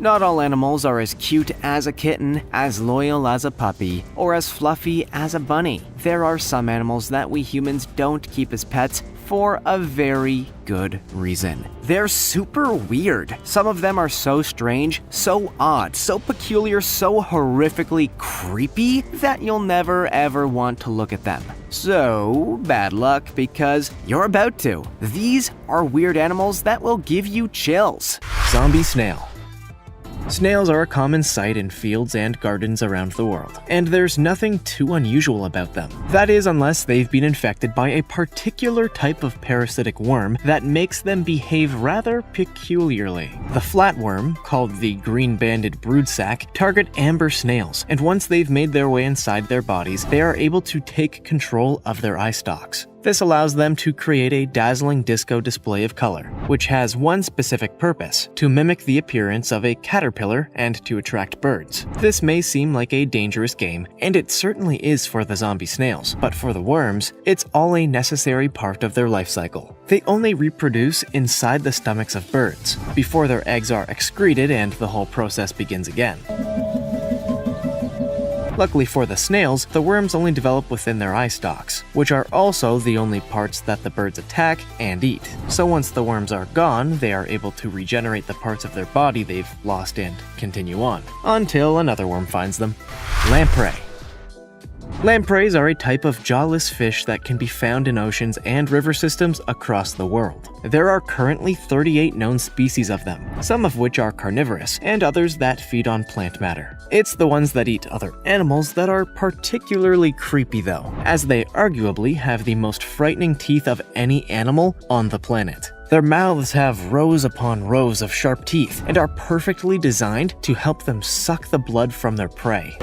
Not all animals are as cute as a kitten, as loyal as a puppy, or as fluffy as a bunny. There are some animals that we humans don't keep as pets for a very good reason. They're super weird. Some of them are so strange, so odd, so peculiar, so horrifically creepy that you'll never ever want to look at them. So, bad luck because you're about to. These are weird animals that will give you chills. Zombie snail. Snails are a common sight in fields and gardens around the world, and there's nothing too unusual about them. That is, unless they've been infected by a particular type of parasitic worm that makes them behave rather peculiarly. The flatworm, called the green-banded broodsac, target amber snails, and once they've made their way inside their bodies, they are able to take control of their eye stalks. This allows them to create a dazzling disco display of color, which has one specific purpose: to mimic the appearance of a caterpillar and to attract birds. This may seem like a dangerous game, and it certainly is for the zombie snails, but for the worms, it's all a necessary part of their life cycle. They only reproduce inside the stomachs of birds, before their eggs are excreted and the whole process begins again. Luckily for the snails, the worms only develop within their eye stalks, which are also the only parts that the birds attack and eat. So once the worms are gone, they are able to regenerate the parts of their body they've lost and continue on, until another worm finds them. Lamprey. Lampreys are a type of jawless fish that can be found in oceans and river systems across the world. There are currently 38 known species of them, some of which are carnivorous, and others that feed on plant matter. It's the ones that eat other animals that are particularly creepy though, as they arguably have the most frightening teeth of any animal on the planet. Their mouths have rows upon rows of sharp teeth and are perfectly designed to help them suck the blood from their prey.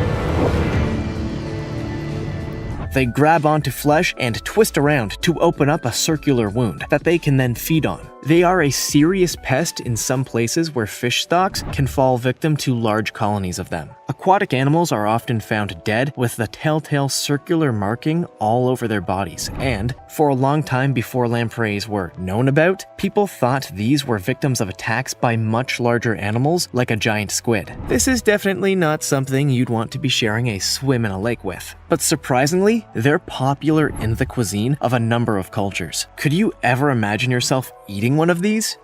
They grab onto flesh and twist around to open up a circular wound that they can then feed on. They are a serious pest in some places where fish stocks can fall victim to large colonies of them. Aquatic animals are often found dead with the telltale circular marking all over their bodies, and for a long time before lampreys were known about, people thought these were victims of attacks by much larger animals like a giant squid. This is definitely not something you'd want to be sharing a swim in a lake with, but surprisingly, they're popular in the cuisine of a number of cultures. Could you ever imagine yourself eating one of these?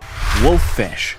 Wolffish.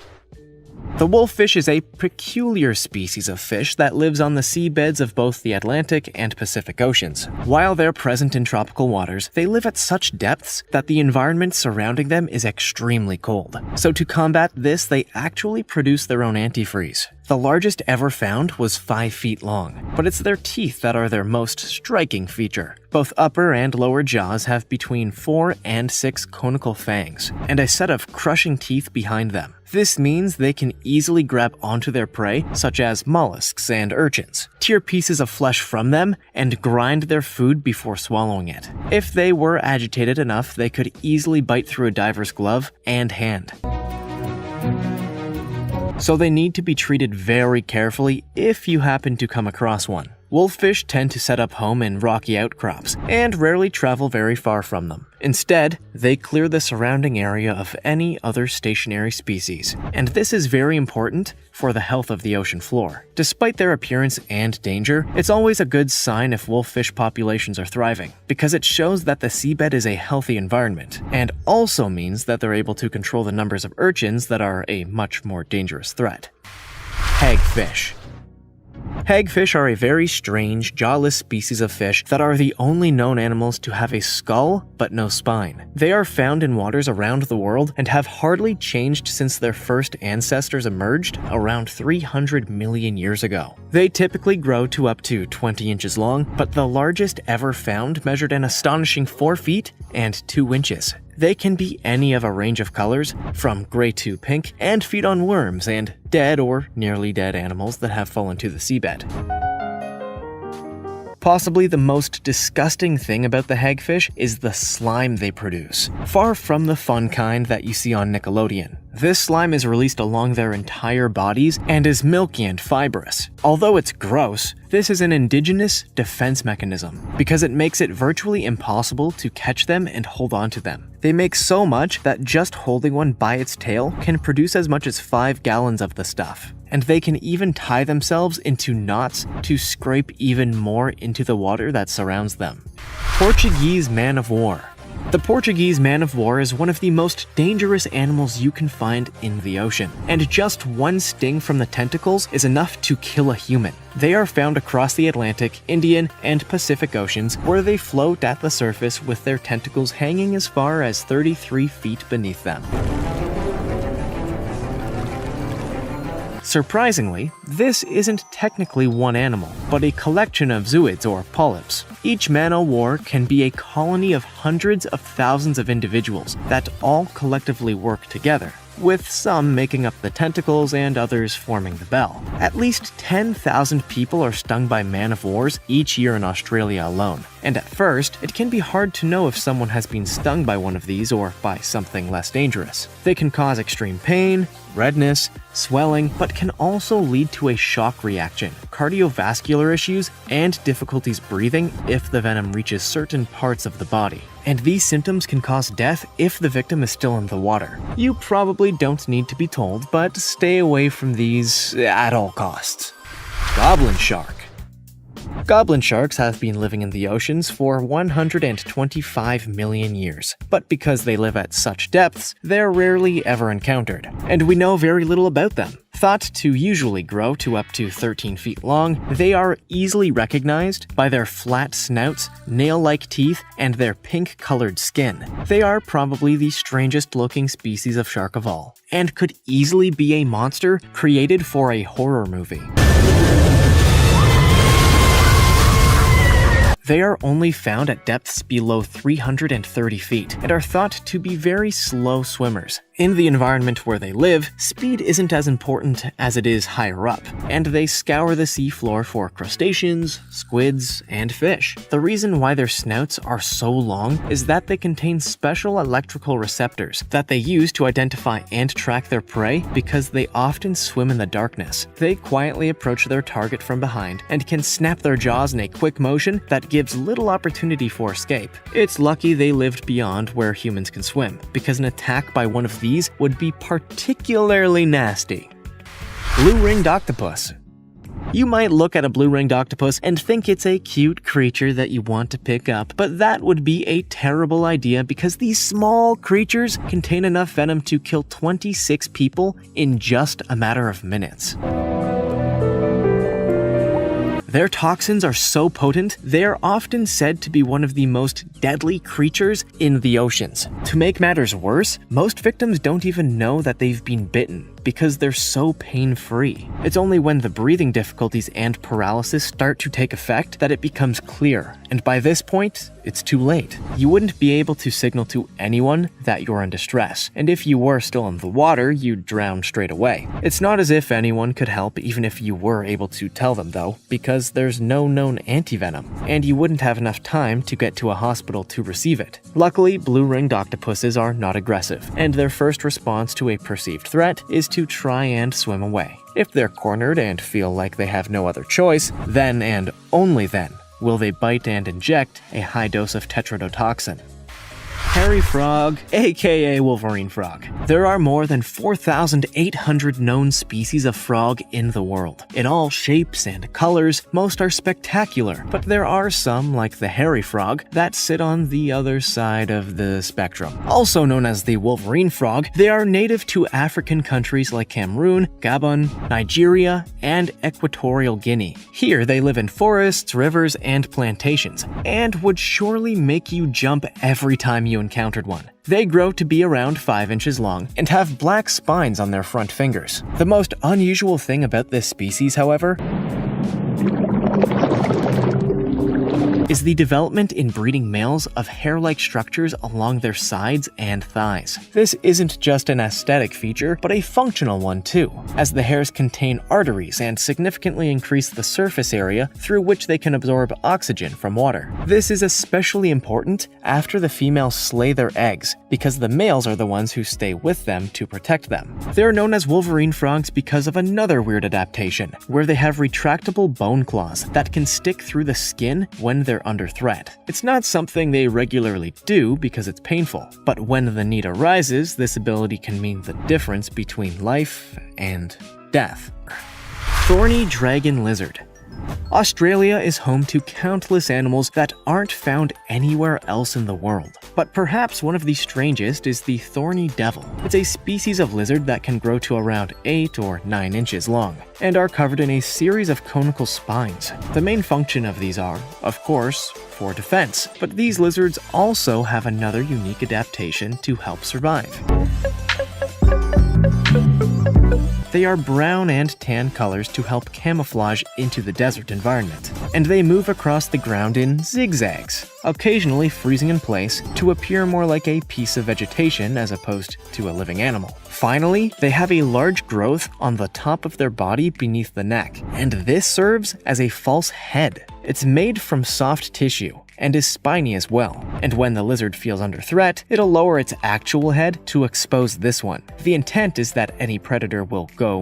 The wolffish is a peculiar species of fish that lives on the seabeds of both the Atlantic and Pacific Oceans. While they're present in tropical waters, they live at such depths that the environment surrounding them is extremely cold. So to combat this, they actually produce their own antifreeze. The largest ever found was 5 feet long, but it's their teeth that are their most striking feature. Both upper and lower jaws have between 4 and 6 conical fangs, and a set of crushing teeth behind them. This means they can easily grab onto their prey, such as mollusks and urchins, tear pieces of flesh from them, and grind their food before swallowing it. If they were agitated enough, they could easily bite through a diver's glove and hand. So they need to be treated very carefully if you happen to come across one. Wolffish tend to set up home in rocky outcrops and rarely travel very far from them. Instead, they clear the surrounding area of any other stationary species, and this is very important for the health of the ocean floor. Despite their appearance and danger, it's always a good sign if wolffish populations are thriving, because it shows that the seabed is a healthy environment, and also means that they're able to control the numbers of urchins that are a much more dangerous threat. Hagfish. Hagfish are a very strange, jawless species of fish that are the only known animals to have a skull but no spine. They are found in waters around the world and have hardly changed since their first ancestors emerged around 300 million years ago. They typically grow to up to 20 inches long, but the largest ever found measured an astonishing 4 feet and 2 inches. They can be any of a range of colors, from gray to pink, and feed on worms and dead or nearly dead animals that have fallen to the seabed. Possibly the most disgusting thing about the hagfish is the slime they produce, far from the fun kind that you see on Nickelodeon. This slime is released along their entire bodies and is milky and fibrous. Although it's gross, this is an indigenous defense mechanism because it makes it virtually impossible to catch them and hold on to them. They make so much that just holding one by its tail can produce as much as 5 gallons of the stuff. and they can even tie themselves into knots to scrape even more into the water that surrounds them. Portuguese man of war. The Portuguese man of war is one of the most dangerous animals you can find in the ocean, and just one sting from the tentacles is enough to kill a human. They are found across the Atlantic, Indian, and Pacific Oceans, where they float at the surface with their tentacles hanging as far as 33 feet beneath them. Surprisingly, this isn't technically one animal, but a collection of zooids or polyps. Each man-o-war can be a colony of hundreds of thousands of individuals that all collectively work together, with some making up the tentacles and others forming the bell. At least 10,000 people are stung by man-of-wars each year in Australia alone, and at first, it can be hard to know if someone has been stung by one of these or by something less dangerous. They can cause extreme pain, redness, swelling, but can also lead to a shock reaction, cardiovascular issues, and difficulties breathing if the venom reaches certain parts of the body. And these symptoms can cause death if the victim is still in the water. You probably don't need to be told, but stay away from these at all costs. Goblin shark. Goblin sharks have been living in the oceans for 125 million years, but because they live at such depths, they're rarely ever encountered, and we know very little about them. Thought to usually grow to up to 13 feet long, they are easily recognized by their flat snouts, nail-like teeth, and their pink-colored skin. They are probably the strangest-looking species of shark of all, and could easily be a monster created for a horror movie. They are only found at depths below 330 feet and are thought to be very slow swimmers. In the environment where they live, speed isn't as important as it is higher up, and they scour the seafloor for crustaceans, squids, and fish. The reason why their snouts are so long is that they contain special electrical receptors that they use to identify and track their prey because they often swim in the darkness. They quietly approach their target from behind and can snap their jaws in a quick motion that gives little opportunity for escape. It's lucky they lived beyond where humans can swim, because an attack by one of these would be particularly nasty. Blue-ringed octopus. You might look at a blue-ringed octopus and think it's a cute creature that you want to pick up, but that would be a terrible idea because these small creatures contain enough venom to kill 26 people in just a matter of minutes. Their toxins are so potent, they are often said to be one of the most deadly creatures in the oceans. To make matters worse, most victims don't even know that they've been bitten because they're so pain-free. It's only when the breathing difficulties and paralysis start to take effect that it becomes clear, and by this point, it's too late. You wouldn't be able to signal to anyone that you're in distress, and if you were still in the water, you'd drown straight away. It's not as if anyone could help even if you were able to tell them though, because there's no known antivenom, and you wouldn't have enough time to get to a hospital to receive it. Luckily, blue-ringed octopuses are not aggressive, and their first response to a perceived threat is to try and swim away. If they're cornered and feel like they have no other choice, then and only then will they bite and inject a high dose of tetrodotoxin. Hairy frog, aka Wolverine frog. There are more than 4,800 known species of frog in the world. In all shapes and colors, most are spectacular, but there are some, like the hairy frog, that sit on the other side of the spectrum. Also known as the Wolverine frog, they are native to African countries like Cameroon, Gabon, Nigeria, and Equatorial Guinea. Here they live in forests, rivers, and plantations, and would surely make you jump every time you encountered one. They grow to be around 5 inches long and have black spines on their front fingers. The most unusual thing about this species, however, is the development in breeding males of hair-like structures along their sides and thighs. This isn't just an aesthetic feature, but a functional one too, as the hairs contain arteries and significantly increase the surface area through which they can absorb oxygen from water. This is especially important after the females slay their eggs, because the males are the ones who stay with them to protect them. They're known as Wolverine frogs because of another weird adaptation, where they have retractable bone claws that can stick through the skin when they're under threat. It's not something they regularly do because it's painful, but when the need arises, this ability can mean the difference between life and death. Thorny dragon lizard. Australia is home to countless animals that aren't found anywhere else in the world. But perhaps one of the strangest is the thorny devil. It's a species of lizard that can grow to around 8 or 9 inches long and are covered in a series of conical spines. The main function of these are, of course, for defense, but these lizards also have another unique adaptation to help survive. They are brown and tan colors to help camouflage into the desert environment, and they move across the ground in zigzags, occasionally freezing in place to appear more like a piece of vegetation as opposed to a living animal. Finally, they have a large growth on the top of their body beneath the neck, and this serves as a false head. It's made from soft tissue and is spiny as well, and when the lizard feels under threat, it'll lower its actual head to expose this one. The intent is that any predator will go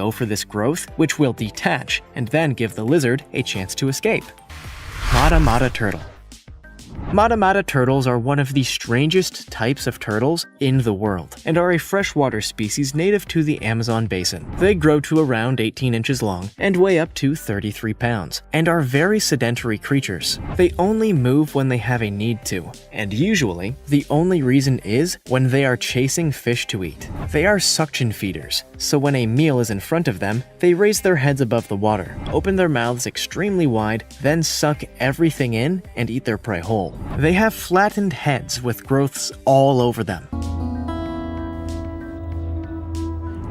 for this growth, which will detach and then give the lizard a chance to escape. Mata turtle. Mata turtles are one of the strangest types of turtles in the world and are a freshwater species native to the Amazon basin. They grow to around 18 inches long and weigh up to 33 pounds and are very sedentary creatures. They only move when they have a need to, and usually the only reason is when they are chasing fish to eat. They are suction feeders, so when a meal is in front of them, they raise their heads above the water, open their mouths extremely wide, then suck everything in and eat their prey whole. They have flattened heads with growths all over them,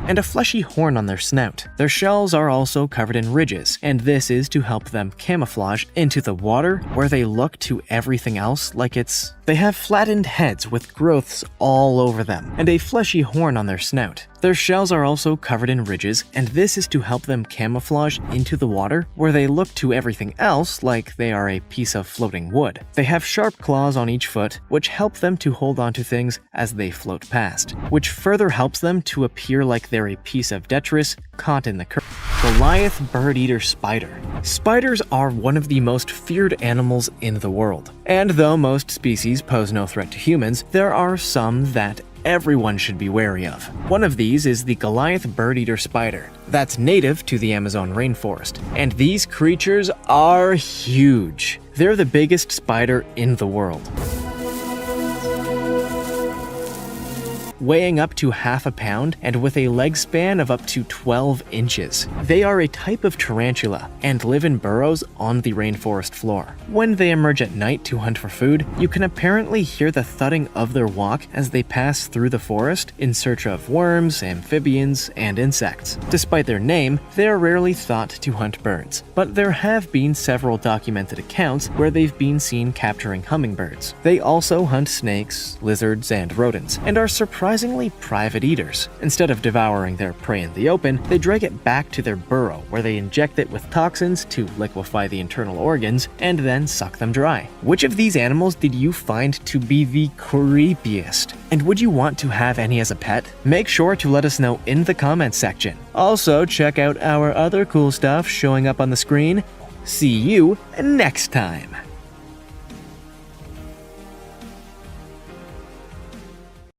and a fleshy horn on their snout. Their shells are also covered in ridges, and this is to help them camouflage into the water where they look to everything else like it's... They have flattened heads with growths all over them, and a fleshy horn on their snout. Their shells are also covered in ridges, and this is to help them camouflage into the water where they look to everything else like they are a piece of floating wood. They have sharp claws on each foot, which help them to hold onto things as they float past, which further helps them to appear like they're a piece of detritus caught in the current. Goliath bird-eater spider. Spiders are one of the most feared animals in the world, and though most species pose no threat to humans, there are some that everyone should be wary of. One of these is the Goliath bird-eater spider that's native to the Amazon rainforest, and these creatures are huge. They're the biggest spider in the world, weighing up to half a pound and with a leg span of up to 12 inches. They are a type of tarantula and live in burrows on the rainforest floor. When they emerge at night to hunt for food, you can apparently hear the thudding of their walk as they pass through the forest in search of worms, amphibians, and insects. Despite their name, they are rarely thought to hunt birds, but there have been several documented accounts where they've been seen capturing hummingbirds. They also hunt snakes, lizards, and rodents, and are surprisingly private eaters. Instead of devouring their prey in the open, they drag it back to their burrow where they inject it with toxins to liquefy the internal organs and then suck them dry. Which of these animals did you find to be the creepiest? And would you want to have any as a pet? Make sure to let us know in the comments section. Also, check out our other cool stuff showing up on the screen. See you next time!